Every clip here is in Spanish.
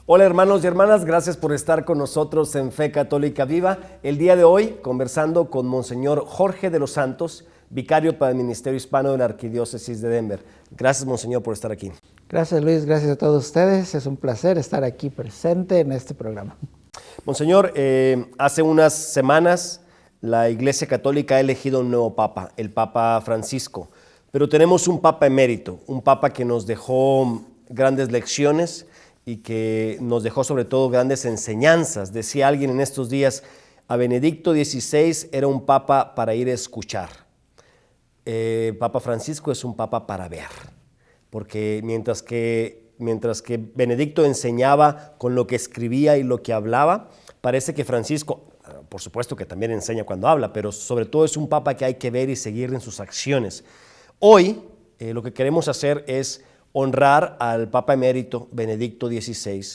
Hola hermanos y hermanas, gracias por estar con nosotros en Fe Católica Viva. El día de hoy conversando con Monseñor Jorge de los Santos, vicario para el Ministerio Hispano de la Arquidiócesis de Denver. Gracias, Monseñor, por estar aquí. Gracias, Luis, gracias a todos ustedes. Es un placer estar aquí presente en este programa. Monseñor, hace unas semanas la Iglesia Católica ha elegido un nuevo Papa, el Papa Francisco. Pero tenemos un Papa emérito, un Papa que nos dejó grandes lecciones y que nos dejó sobre todo grandes enseñanzas. Decía alguien en estos días, a Benedicto XVI era un papa para ir a escuchar. Papa Francisco es un papa para ver, porque mientras que Benedicto enseñaba con lo que escribía y lo que hablaba, parece que Francisco, por supuesto que también enseña cuando habla, pero sobre todo es un papa que hay que ver y seguir en sus acciones. Hoy lo que queremos hacer es honrar al Papa emérito Benedicto XVI,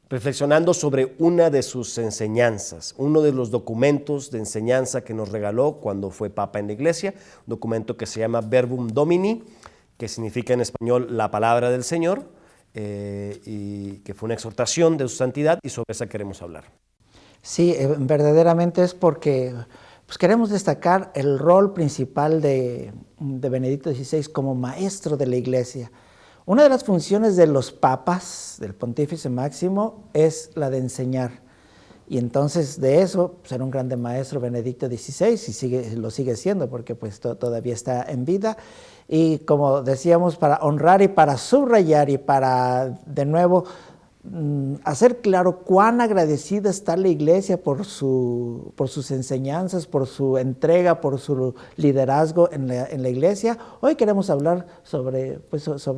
reflexionando sobre una de sus enseñanzas, uno de los documentos de enseñanza que nos regaló cuando fue Papa en la Iglesia, un documento que se llama Verbum Domini, que significa en español la palabra del Señor, y que fue una exhortación de su santidad, y sobre esa queremos hablar. Sí, verdaderamente es porque queremos destacar el rol principal de Benedicto XVI como maestro de la Iglesia. Una de las funciones de los papas, del pontífice máximo, es la de enseñar. Y entonces de eso, era un grande maestro Benedicto XVI y lo sigue siendo porque todavía está en vida. Y como decíamos, para honrar y para subrayar y para de nuevo hacer claro cuán agradecida está la Iglesia por sus enseñanzas, por su entrega, por su liderazgo en la Iglesia. Hoy queremos hablar sobre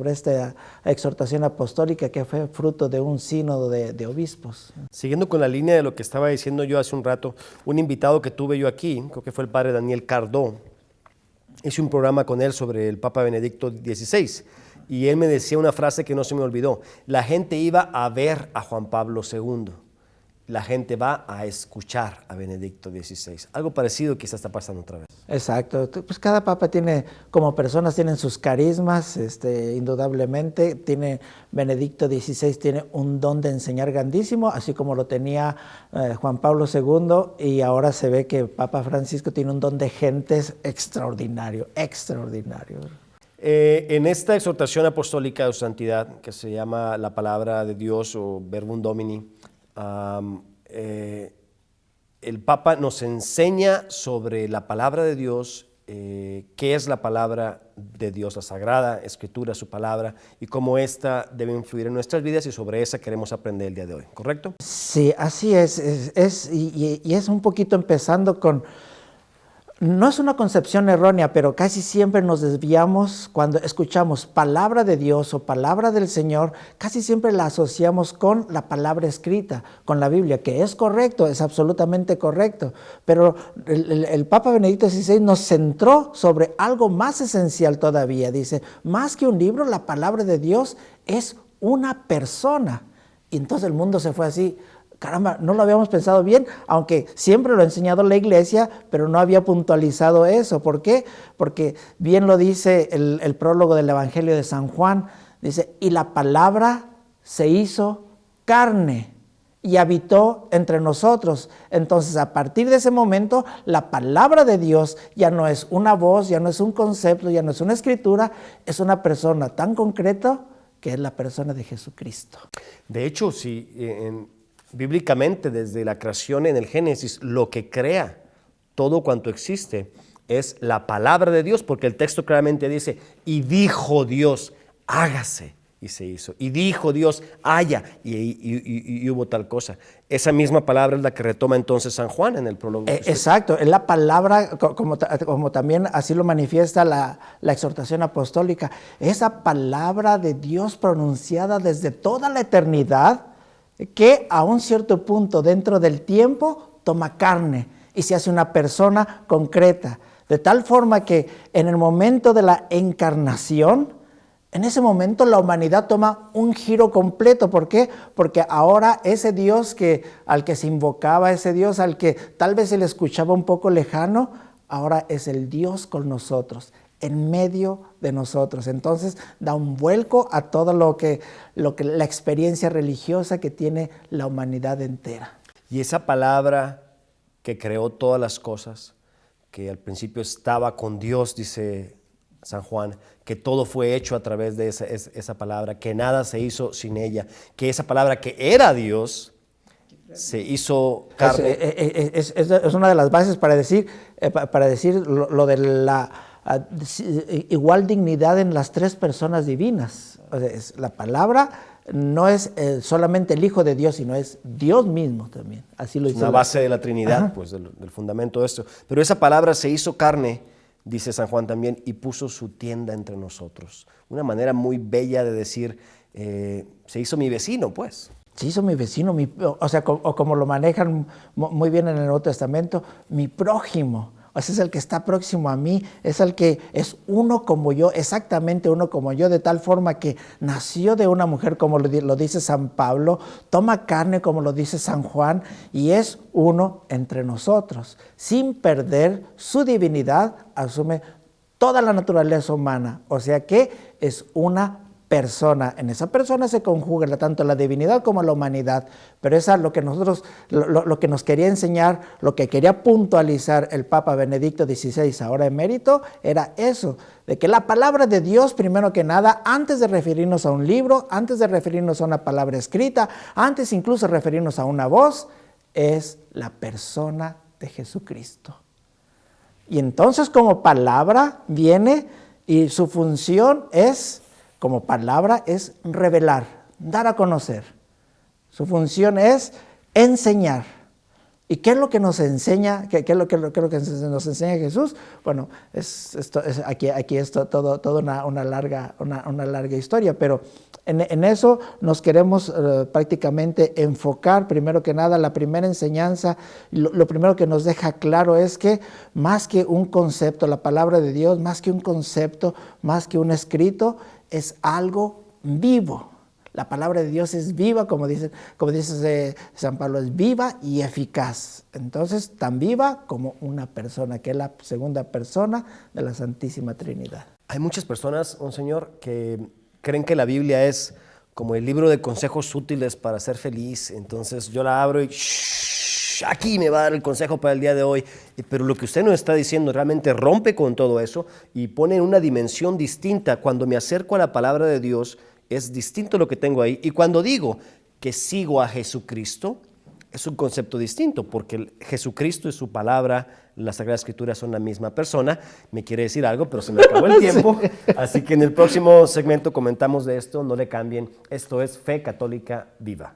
esta exhortación apostólica que fue fruto de un sínodo de obispos. Siguiendo con la línea de lo que estaba diciendo yo hace un rato, un invitado que tuve yo aquí, creo que fue el padre Daniel Cardó, hice un programa con él sobre el Papa Benedicto XVI. Y él me decía una frase que no se me olvidó. La gente iba a ver a Juan Pablo II. La gente va a escuchar a Benedicto XVI. Algo parecido quizás está pasando otra vez. Exacto. Pues cada papa tiene, como personas, tienen sus carismas, indudablemente. Benedicto XVI tiene un don de enseñar grandísimo, así como lo tenía Juan Pablo II, y ahora se ve que Papa Francisco tiene un don de gentes extraordinario, extraordinario. En esta exhortación apostólica de su santidad, que se llama la palabra de Dios o Verbum Domini, el Papa nos enseña sobre la palabra de Dios, qué es la palabra de Dios, la Sagrada Escritura, su palabra, y cómo ésta debe influir en nuestras vidas, y sobre esa queremos aprender el día de hoy, ¿correcto? Sí, así es. Y es un poquito empezando con... No es una concepción errónea, pero casi siempre nos desviamos cuando escuchamos palabra de Dios o palabra del Señor, casi siempre la asociamos con la palabra escrita, con la Biblia, que es correcto, es absolutamente correcto. Pero el Papa Benedicto XVI nos centró sobre algo más esencial todavía. Dice, más que un libro, la palabra de Dios es una persona. Y entonces el mundo se fue así. Caramba, no lo habíamos pensado bien, aunque siempre lo ha enseñado la Iglesia, pero no había puntualizado eso. ¿Por qué? Porque bien lo dice el prólogo del Evangelio de San Juan, dice, y la palabra se hizo carne y habitó entre nosotros. Entonces, a partir de ese momento, la palabra de Dios ya no es una voz, ya no es un concepto, ya no es una escritura, es una persona tan concreta que es la persona de Jesucristo. De hecho, si bíblicamente, desde la creación en el Génesis, lo que crea todo cuanto existe es la palabra de Dios, porque el texto claramente dice, y dijo Dios, hágase, y se hizo. Y dijo Dios, haya, y hubo tal cosa. Esa misma palabra es la que retoma entonces San Juan en el prólogo. Exacto, es la palabra, como también así lo manifiesta la exhortación apostólica, esa palabra de Dios pronunciada desde toda la eternidad, que a un cierto punto dentro del tiempo toma carne y se hace una persona concreta, de tal forma que en el momento de la encarnación, en ese momento la humanidad toma un giro completo. ¿Por qué? Porque ahora ese Dios al que se invocaba, ese Dios al que tal vez se le escuchaba un poco lejano, ahora es el Dios con nosotros. en medio de nosotros. Entonces da un vuelco a todo lo que la experiencia religiosa que tiene la humanidad entera. Y esa palabra que creó todas las cosas, que al principio estaba con Dios, dice San Juan, que todo fue hecho a través de esa palabra, que nada se hizo sin ella, que esa palabra que era Dios se hizo carne. Es una de las bases para decir lo de la igual dignidad en las tres personas divinas. O sea, la palabra no es solamente el Hijo de Dios, sino es Dios mismo también. Así lo Es dice una base de la Trinidad, pues del fundamento de esto. Pero esa palabra se hizo carne, dice San Juan también, y puso su tienda entre nosotros. Una manera muy bella de decir, se hizo mi vecino, pues. Se hizo mi vecino, o sea, como lo manejan muy bien en el Nuevo Testamento, mi prójimo. O sea, es el que está próximo a mí, es el que es uno como yo, exactamente uno como yo, de tal forma que nació de una mujer, como lo dice San Pablo, toma carne, como lo dice San Juan, y es uno entre nosotros. Sin perder su divinidad, asume toda la naturaleza humana, o sea que es una persona. En esa persona se conjuga tanto la divinidad como la humanidad, pero esa es lo que nosotros, lo que nos quería enseñar, lo que quería puntualizar el Papa Benedicto XVI, ahora emérito, era eso, de que la palabra de Dios, primero que nada, antes de referirnos a un libro, antes de referirnos a una palabra escrita, antes incluso de referirnos a una voz, es la persona de Jesucristo. Y entonces como palabra viene y su función es, como palabra, es revelar, dar a conocer. Su función es enseñar. ¿Y qué es lo que nos enseña? ¿Qué es lo que nos enseña Jesús? Bueno, aquí es toda una larga historia, pero en eso nos queremos prácticamente enfocar. Primero que nada, la primera enseñanza, lo primero que nos deja claro es que más que un concepto, la palabra de Dios, más que un concepto, más que un escrito, es algo vivo. La palabra de Dios es viva, como dice San Pablo, es viva y eficaz. Entonces, tan viva como una persona, que es la segunda persona de la Santísima Trinidad. Hay muchas personas, Monseñor, que creen que la Biblia es como el libro de consejos útiles para ser feliz. Entonces yo la abro y aquí me va a dar el consejo para el día de hoy. Pero lo que usted nos está diciendo realmente rompe con todo eso y pone en una dimensión distinta. Cuando me acerco a la palabra de Dios, es distinto lo que tengo ahí. Y cuando digo que sigo a Jesucristo, es un concepto distinto, porque Jesucristo y su palabra, la Sagrada Escritura son la misma persona. Me quiere decir algo, pero se me acabó el tiempo. Así que en el próximo segmento comentamos de esto, no le cambien. Esto es Fe Católica Viva.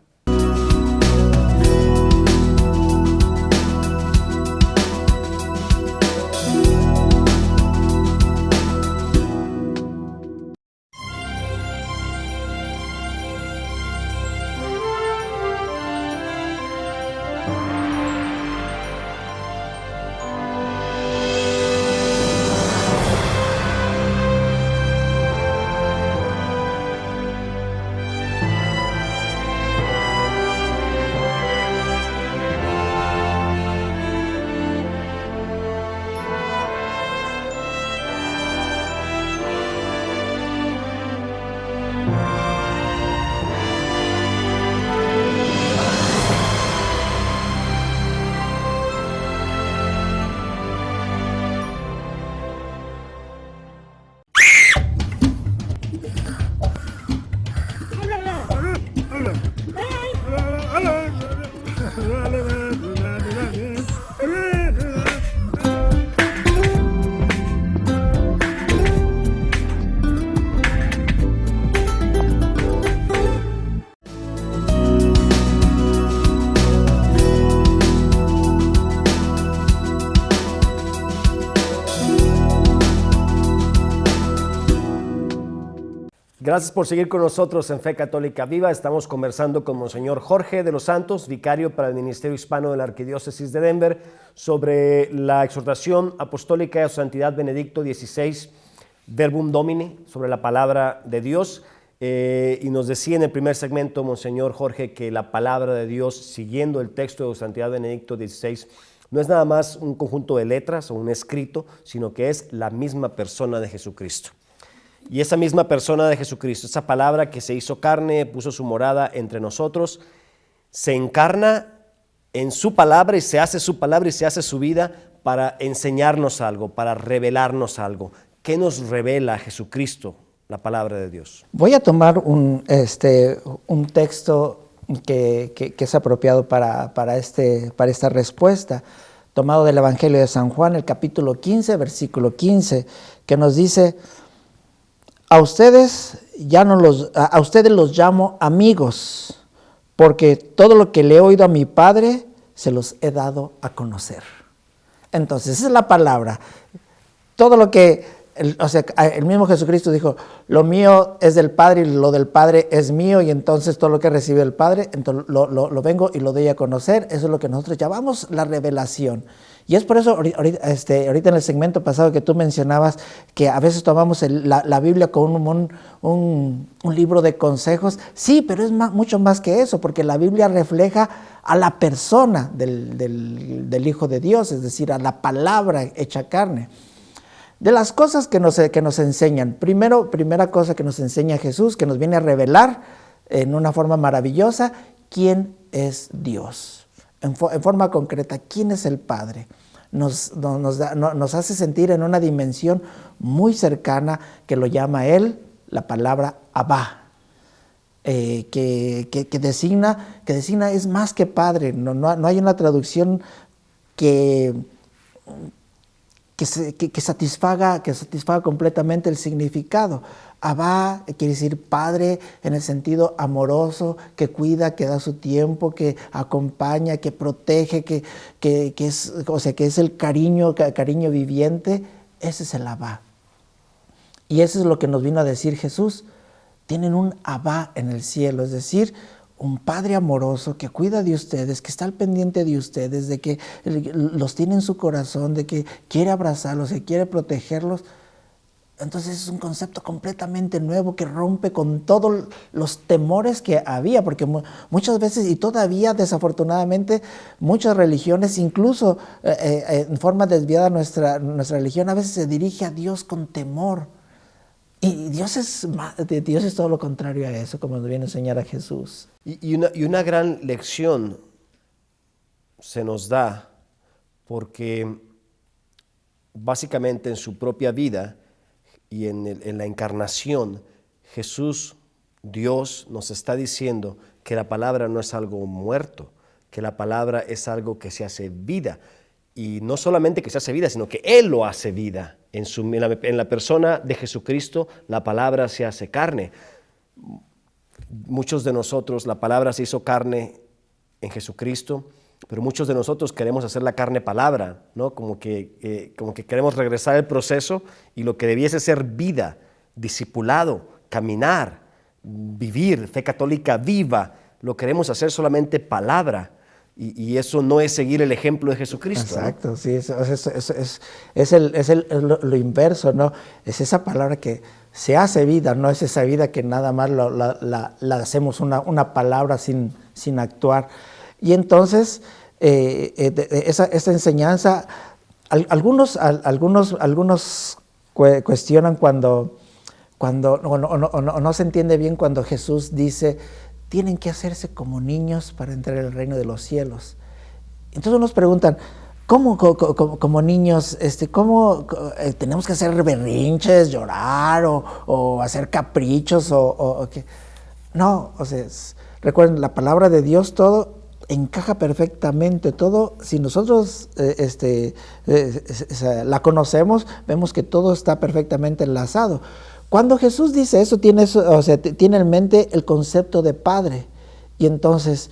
Gracias por seguir con nosotros en Fe Católica Viva. Estamos conversando con Monseñor Jorge de los Santos, vicario para el Ministerio Hispano de la Arquidiócesis de Denver, sobre la exhortación apostólica de su Santidad Benedicto XVI, Verbum Domini, sobre la palabra de Dios. Y nos decía en el primer segmento, Monseñor Jorge, que la palabra de Dios, siguiendo el texto de su Santidad Benedicto XVI, No es nada más un conjunto de letras o un escrito, sino que es la misma persona de Jesucristo. Y esa misma persona de Jesucristo, esa palabra que se hizo carne, puso su morada entre nosotros, se encarna en su palabra y se hace su palabra y se hace su vida para enseñarnos algo, para revelarnos algo. ¿Qué nos revela Jesucristo, la palabra de Dios? Voy a tomar un texto que es apropiado para esta respuesta, tomado del Evangelio de San Juan, el capítulo 15, versículo 15, que nos dice: a ustedes los llamo amigos, porque todo lo que le he oído a mi Padre se los he dado a conocer. Entonces, esa es la palabra. Todo lo que el mismo Jesucristo dijo: lo mío es del Padre y lo del Padre es mío, y entonces todo lo que recibe del Padre, entonces lo vengo y lo doy a conocer. Eso es lo que nosotros llamamos la revelación. Y es por eso, ahorita en el segmento pasado que tú mencionabas, que a veces tomamos la Biblia como un libro de consejos. Sí, pero es mucho más que eso, porque la Biblia refleja a la persona del Hijo de Dios, es decir, a la palabra hecha carne. De las cosas que nos enseñan, primera cosa que nos enseña Jesús, que nos viene a revelar en una forma maravillosa, quién es Dios. En forma concreta, quién es el Padre. Nos hace sentir en una dimensión muy cercana, que lo llama Él la palabra Abba, que designa es más que Padre. No hay una traducción que satisfaga completamente el significado. Abba quiere decir Padre en el sentido amoroso, que cuida, que da su tiempo, que acompaña, que protege, que es el cariño viviente. Ese es el Abba. Y eso es lo que nos vino a decir Jesús. Tienen un Abba en el cielo, es decir, un Padre amoroso que cuida de ustedes, que está al pendiente de ustedes, de que los tiene en su corazón, de que quiere abrazarlos, que quiere protegerlos. Entonces es un concepto completamente nuevo que rompe con todos los temores que había, porque muchas veces, y todavía desafortunadamente, muchas religiones, incluso en forma desviada nuestra religión, a veces se dirige a Dios con temor. Y Dios es todo lo contrario a eso, como nos viene a enseñar a Jesús. Y una gran lección se nos da porque básicamente en su propia vida y en la encarnación, Jesús, Dios, nos está diciendo que la palabra no es algo muerto, que la palabra es algo que se hace vida. Y no solamente que se hace vida, sino que Él lo hace vida. En la persona de Jesucristo, la palabra se hace carne. Muchos de nosotros, la palabra se hizo carne en Jesucristo, pero muchos de nosotros queremos hacer la carne palabra, ¿no? Como que queremos regresar al proceso y lo que debiese ser vida, discipulado, caminar, vivir, fe católica viva, lo queremos hacer solamente palabra. Y eso no es seguir el ejemplo de Jesucristo. Exacto, ¿no? Sí, es lo inverso, ¿no? Es esa palabra que se hace vida, no es esa vida que nada más la hacemos una palabra sin actuar. Y entonces, esta enseñanza, algunos cuestionan cuando no se entiende bien cuando Jesús dice: tienen que hacerse como niños para entrar al reino de los cielos. Entonces nos preguntan: ¿cómo como niños? ¿Cómo tenemos que hacer berrinches, llorar o hacer caprichos o qué? No, recuerden, la palabra de Dios, todo encaja perfectamente, todo, si nosotros la conocemos, vemos que todo está perfectamente enlazado. Cuando Jesús dice eso, tiene en mente el concepto de padre. Y entonces,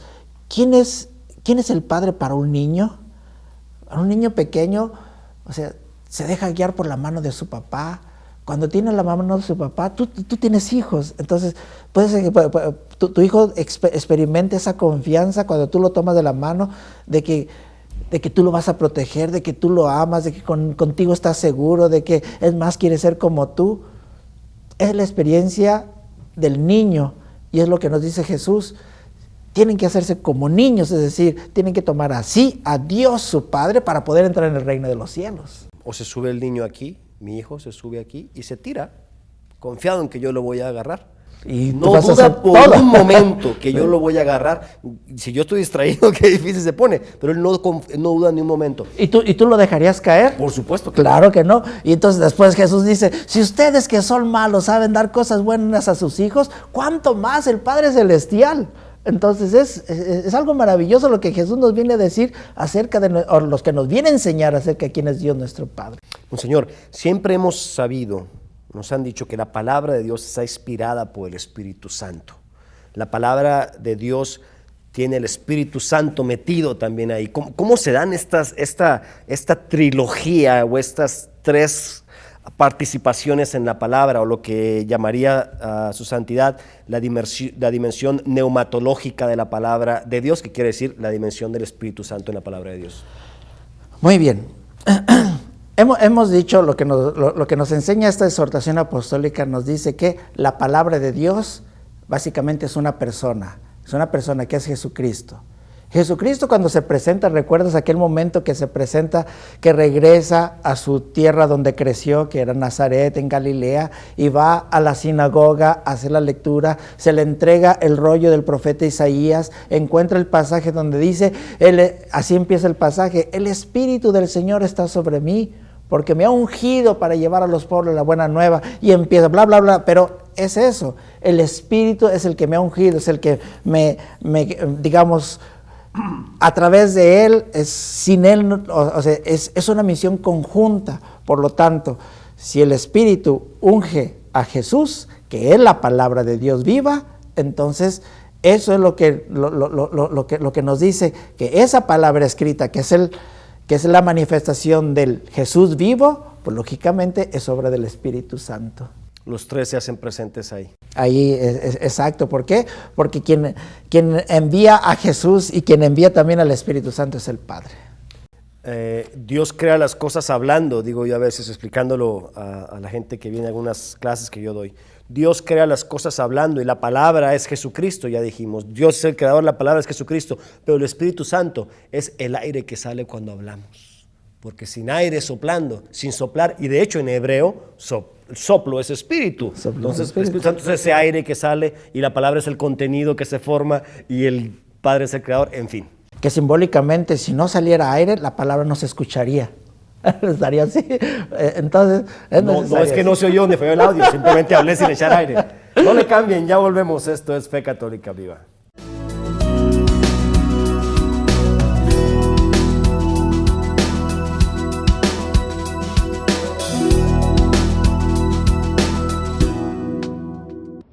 ¿quién es el padre para un niño? Para un niño pequeño, se deja guiar por la mano de su papá. Cuando tiene la mano de su papá, tú tienes hijos. Entonces, puede ser que tu hijo experimente esa confianza cuando tú lo tomas de la mano, de que tú lo vas a proteger, de que tú lo amas, de que contigo estás seguro, de que es más, quiere ser como tú. Es la experiencia del niño, y es lo que nos dice Jesús. tienen que hacerse como niños, es decir, tienen que tomar así a Dios su Padre para poder entrar en el reino de los cielos. O se sube el niño aquí, mi hijo se sube aquí y se tira, confiado en que yo lo voy a agarrar. Y tú no vas a duda hacer por todo. un momento que yo lo voy a agarrar. Si yo estoy distraído, qué difícil se pone. Pero él no duda ni un momento. ¿Y tú lo dejarías caer? Por supuesto que Claro que no. Y entonces después Jesús dice, si ustedes que son malos saben dar cosas buenas a sus hijos, ¿cuánto más el Padre Celestial? Entonces es algo maravilloso lo que Jesús nos viene a decir acerca de, o los que nos viene a enseñar acerca de quién es Dios nuestro Padre. Monseñor, siempre hemos sabido, nos han dicho que la palabra de Dios está inspirada por el Espíritu Santo. La palabra de Dios tiene el Espíritu Santo metido también ahí. ¿Cómo se dan esta trilogía o estas tres participaciones en la palabra, o lo que llamaría su santidad la dimensión neumatológica de la palabra de Dios, que quiere decir la dimensión del Espíritu Santo en la palabra de Dios? Muy bien. Hemos dicho lo que nos enseña esta exhortación apostólica, nos dice que la palabra de Dios básicamente es una persona que es Jesucristo. Jesucristo, cuando se presenta, ¿recuerdas aquel momento que se presenta, que regresa a su tierra donde creció, que era Nazaret, en Galilea, y va a la sinagoga a hacer la lectura, se le entrega el rollo del profeta Isaías, encuentra el pasaje donde dice, así empieza el pasaje, el Espíritu del Señor está sobre mí, porque me ha ungido para llevar a los pobres la buena nueva, y empieza bla, bla, bla, pero es eso, el Espíritu es el que me ha ungido, es el que digamos, a través de Él, sin Él, o sea, es una misión conjunta. Por lo tanto, si el Espíritu unge a Jesús, que es la palabra de Dios viva, entonces eso es lo que nos dice, que esa palabra escrita, que es la manifestación del Jesús vivo, pues lógicamente es obra del Espíritu Santo. Los tres se hacen presentes ahí. Ahí, exacto. ¿Por qué? Porque quien envía a Jesús y quien envía también al Espíritu Santo es el Padre. Dios crea las cosas hablando, digo yo a veces explicándolo a la gente que viene a algunas clases que yo doy. Dios crea las cosas hablando y la palabra es Jesucristo, ya dijimos. Dios es el creador, la palabra es Jesucristo, pero el Espíritu Santo es el aire que sale cuando hablamos. Porque sin aire soplando, sin soplar, y de hecho en hebreo soplo es espíritu. Entonces el Espíritu Santo es ese aire que sale y la palabra es el contenido que se forma y el Padre es el creador, en fin. Que simbólicamente, si no saliera aire, la palabra no se escucharía. Estaría así. Entonces, no es que no se oyó donde fue el audio, simplemente hablé sin echar aire. No le cambien, ya volvemos. Esto es Fe Católica Viva.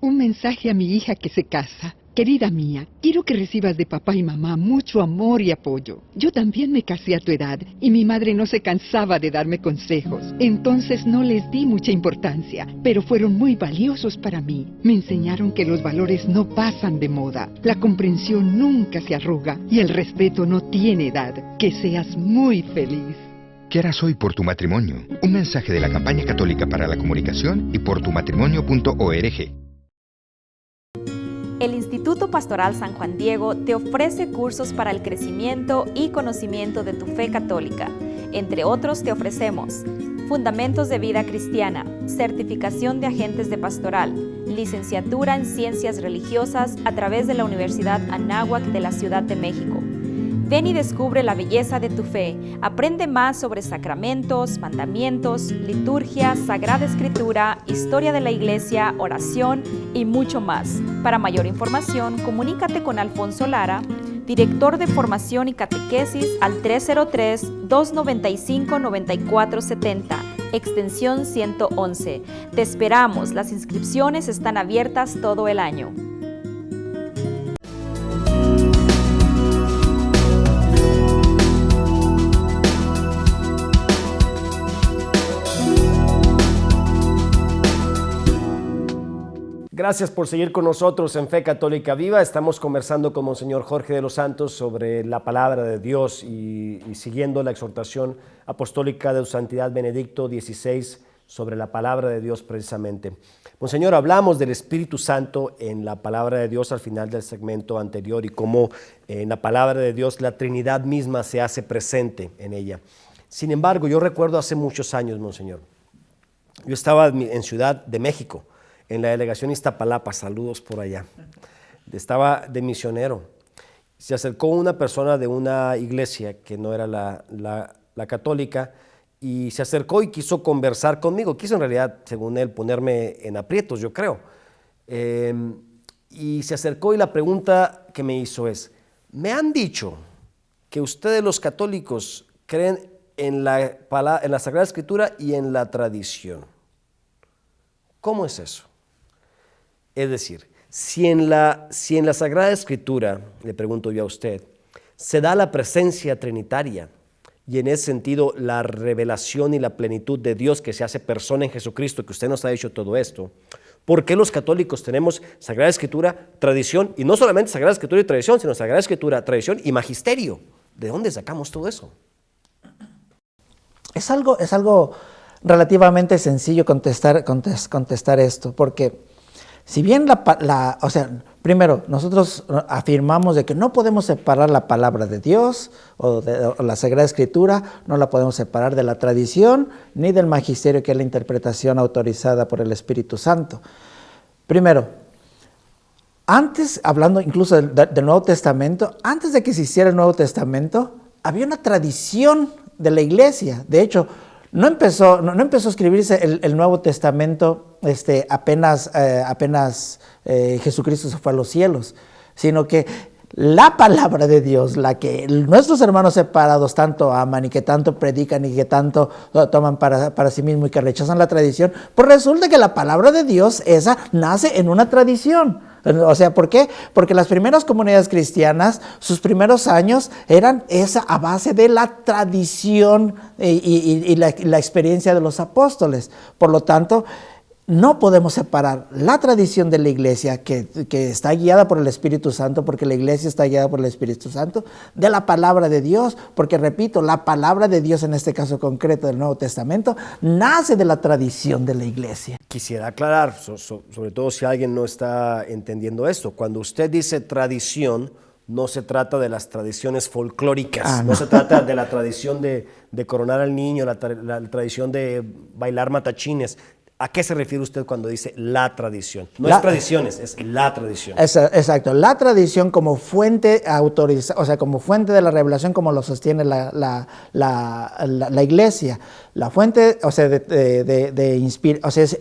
Un mensaje a mi hija que se casa. Querida mía, quiero que recibas de papá y mamá mucho amor y apoyo. Yo también me casé a tu edad y mi madre no se cansaba de darme consejos. Entonces no les di mucha importancia, pero fueron muy valiosos para mí. Me enseñaron que los valores no pasan de moda, la comprensión nunca se arruga y el respeto no tiene edad. Que seas muy feliz. ¿Qué harás hoy por tu matrimonio? Un mensaje de la Campaña Católica para la Comunicación y por tumatrimonio.org. El Instituto Pastoral San Juan Diego te ofrece cursos para el crecimiento y conocimiento de tu fe católica. Entre otros te ofrecemos Fundamentos de Vida Cristiana, Certificación de Agentes de Pastoral, Licenciatura en Ciencias Religiosas a través de la Universidad Anáhuac de la Ciudad de México. Ven y descubre la belleza de tu fe. Aprende más sobre sacramentos, mandamientos, liturgia, Sagrada Escritura, historia de la Iglesia, oración y mucho más. Para mayor información, comunícate con Alfonso Lara, director de Formación y Catequesis, al 303-295-9470, extensión 111. Te esperamos, las inscripciones están abiertas todo el año. Gracias por seguir con nosotros en Fe Católica Viva. Estamos conversando con Monseñor Jorge de los Santos sobre la palabra de Dios y siguiendo la exhortación apostólica de su Santidad Benedicto XVI sobre la palabra de Dios precisamente. Monseñor, hablamos del Espíritu Santo en la palabra de Dios al final del segmento anterior y cómo en la palabra de Dios la Trinidad misma se hace presente en ella. Sin embargo, yo recuerdo hace muchos años, Monseñor, yo estaba en Ciudad de México, en la delegación Iztapalapa, saludos por allá. Estaba de misionero. Se acercó una persona de una iglesia que no era la católica y se acercó y quiso conversar conmigo. Quiso en realidad, según él, ponerme en aprietos, yo creo. Y se acercó y la pregunta que me hizo es, me han dicho que ustedes los católicos creen en la Sagrada Escritura y en la tradición. ¿Cómo es eso? Es decir, si en la Sagrada Escritura, le pregunto yo a usted, se da la presencia trinitaria y en ese sentido la revelación y la plenitud de Dios que se hace persona en Jesucristo, que usted nos ha dicho todo esto, ¿por qué los católicos tenemos Sagrada Escritura, tradición, y no solamente Sagrada Escritura y tradición, sino Sagrada Escritura, tradición y magisterio? ¿De dónde sacamos todo eso? Es algo relativamente sencillo contestar esto, porque si bien primero, nosotros afirmamos de que no podemos separar la palabra de Dios o la Sagrada Escritura, no la podemos separar de la tradición ni del magisterio, que es la interpretación autorizada por el Espíritu Santo. Primero, antes, hablando incluso del Nuevo Testamento, antes de que se hiciera el Nuevo Testamento, había una tradición de la iglesia. De hecho, no empezó a escribirse el Nuevo Testamento apenas Jesucristo se fue a los cielos, sino que la palabra de Dios, la que nuestros hermanos separados tanto aman y que tanto predican y que tanto toman para sí mismos y que rechazan la tradición, pues resulta que la palabra de Dios esa nace en una tradición. O sea, ¿por qué? Porque las primeras comunidades cristianas, sus primeros años eran a base de la tradición y la experiencia de los apóstoles. Por lo tanto, no podemos separar la tradición de la iglesia, que está guiada por el Espíritu Santo, porque la iglesia está guiada por el Espíritu Santo, de la palabra de Dios, porque repito, la palabra de Dios en este caso concreto del Nuevo Testamento nace de la tradición de la iglesia. Quisiera aclarar, sobre todo si alguien no está entendiendo esto, cuando usted dice tradición, no se trata de las tradiciones folclóricas, no se trata de la tradición de coronar al niño, la tradición de bailar matachines. ¿A qué se refiere usted cuando dice la tradición? No es tradiciones, es la tradición. Exacto, la tradición como fuente autorizada, o sea, como fuente de la revelación, como lo sostiene la iglesia. La fuente, o sea,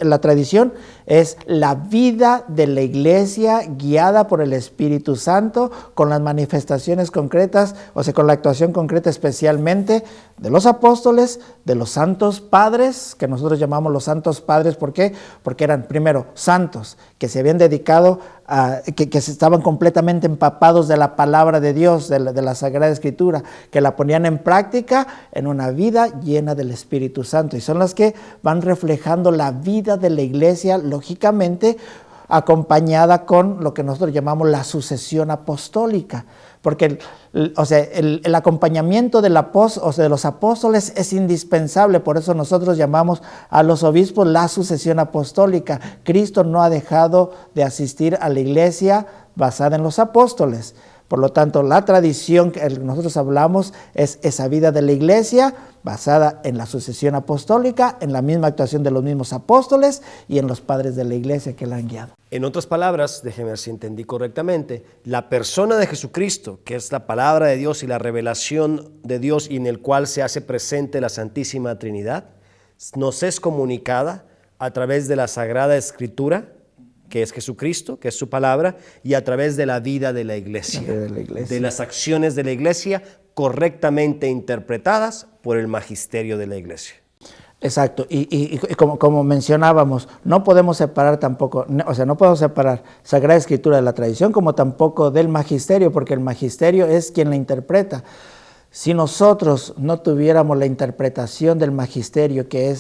la tradición es la vida de la iglesia guiada por el Espíritu Santo, con las manifestaciones concretas, o sea, con la actuación concreta especialmente de los apóstoles, de los santos padres, que nosotros llamamos los santos padres. ¿Por qué? Porque eran, primero, santos, que se habían dedicado que estaban completamente empapados de la palabra de Dios, de la Sagrada Escritura, que la ponían en práctica en una vida llena del Espíritu Santo. Y son las que van reflejando la vida de la iglesia, lógicamente, acompañada con lo que nosotros llamamos la sucesión apostólica. Porque el acompañamiento de los apóstoles es indispensable, por eso nosotros llamamos a los obispos la sucesión apostólica. Cristo no ha dejado de asistir a la iglesia basada en los apóstoles. Por lo tanto, la tradición que nosotros hablamos es esa vida de la iglesia basada en la sucesión apostólica, en la misma actuación de los mismos apóstoles y en los padres de la iglesia que la han guiado. En otras palabras, déjeme ver si entendí correctamente, la persona de Jesucristo, que es la palabra de Dios y la revelación de Dios y en el cual se hace presente la Santísima Trinidad, nos es comunicada a través de la Sagrada Escritura, que es Jesucristo, que es su palabra, y a través de la vida de la iglesia, de las acciones de la iglesia correctamente interpretadas por el magisterio de la iglesia. Exacto, y como mencionábamos, no podemos separar tampoco, no podemos separar Sagrada Escritura de la tradición, como tampoco del magisterio, porque el magisterio es quien la interpreta. Si nosotros no tuviéramos la interpretación del magisterio, que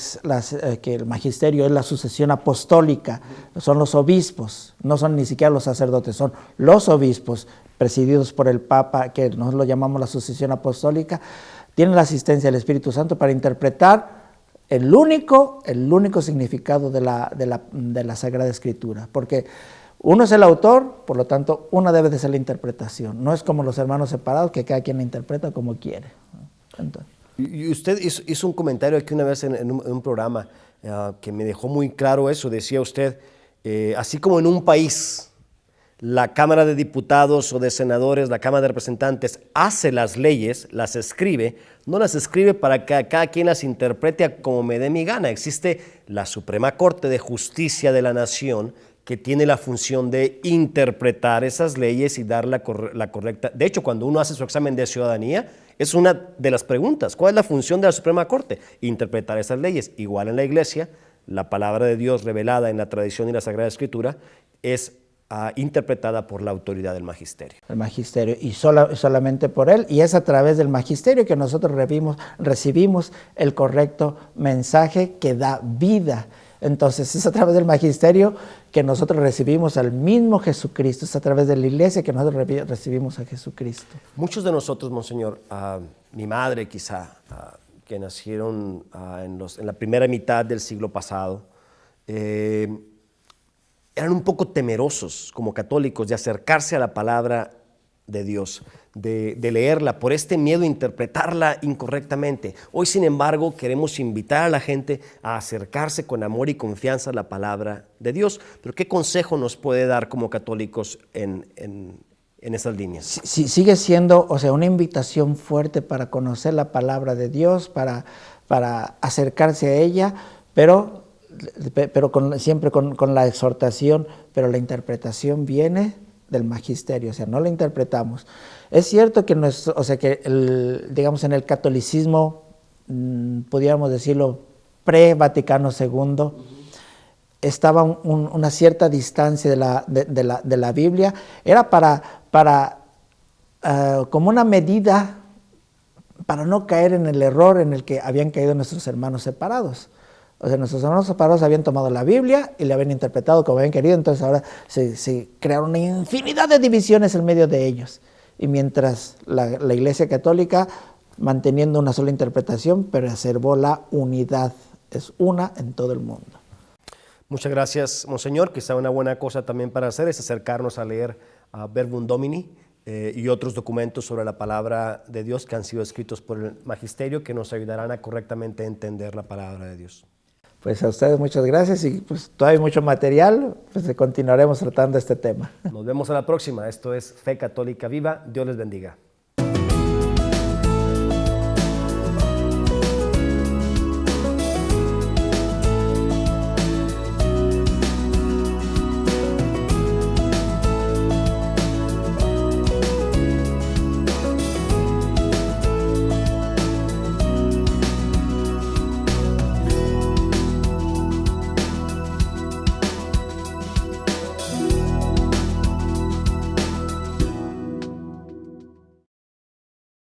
el magisterio es la sucesión apostólica, son los obispos, no son ni siquiera los sacerdotes, son los obispos presididos por el Papa, que nosotros lo llamamos la sucesión apostólica, tienen la asistencia del Espíritu Santo para interpretar el único significado de la Sagrada Escritura, porque uno es el autor, por lo tanto, una debe de ser la interpretación. No es como los hermanos separados, que cada quien la interpreta como quiere. Entonces, y usted hizo un comentario aquí una vez en un programa que me dejó muy claro eso. Decía usted, así como en un país la Cámara de Diputados o de Senadores, la Cámara de Representantes hace las leyes, las escribe, no las escribe para que cada quien las interprete como me dé mi gana. Existe la Suprema Corte de Justicia de la Nación, que tiene la función de interpretar esas leyes y dar la correcta. De hecho, cuando uno hace su examen de ciudadanía, es una de las preguntas. ¿Cuál es la función de la Suprema Corte? Interpretar esas leyes. Igual en la Iglesia, la palabra de Dios revelada en la tradición y la Sagrada Escritura es interpretada por la autoridad del magisterio. El magisterio, y solamente por él, y es a través del magisterio que nosotros recibimos el correcto mensaje que da vida. Entonces es a través del magisterio que nosotros recibimos al mismo Jesucristo, es a través de la iglesia que nosotros recibimos a Jesucristo. Muchos de nosotros, Monseñor, mi madre quizá, que nacieron en la primera mitad del siglo pasado, eran un poco temerosos como católicos de acercarse a la palabra de Dios, de leerla, por este miedo a interpretarla incorrectamente. Hoy, sin embargo, queremos invitar a la gente a acercarse con amor y confianza a la palabra de Dios. Pero ¿qué consejo nos puede dar como católicos en esas líneas? Sí, sigue siendo, una invitación fuerte para conocer la palabra de Dios, para acercarse a ella, pero siempre con la exhortación, pero la interpretación viene del magisterio, no la interpretamos. Es cierto que digamos en el catolicismo, pudiéramos decirlo, pre-Vaticano II, estaba una cierta distancia de la Biblia, era como una medida para no caer en el error en el que habían caído nuestros hermanos separados. Nuestros hermanos separados habían tomado la Biblia y la habían interpretado como habían querido, entonces ahora se crearon una infinidad de divisiones en medio de ellos. Y mientras la Iglesia Católica, manteniendo una sola interpretación, preservó la unidad, es una en todo el mundo. Muchas gracias, Monseñor. Quizá una buena cosa también para hacer es acercarnos a leer Verbum Domini y otros documentos sobre la palabra de Dios que han sido escritos por el magisterio, que nos ayudarán a correctamente entender la palabra de Dios. Pues a ustedes muchas gracias y pues todavía hay mucho material, pues continuaremos tratando este tema. Nos vemos a la próxima. Esto es Fe Católica Viva. Dios les bendiga.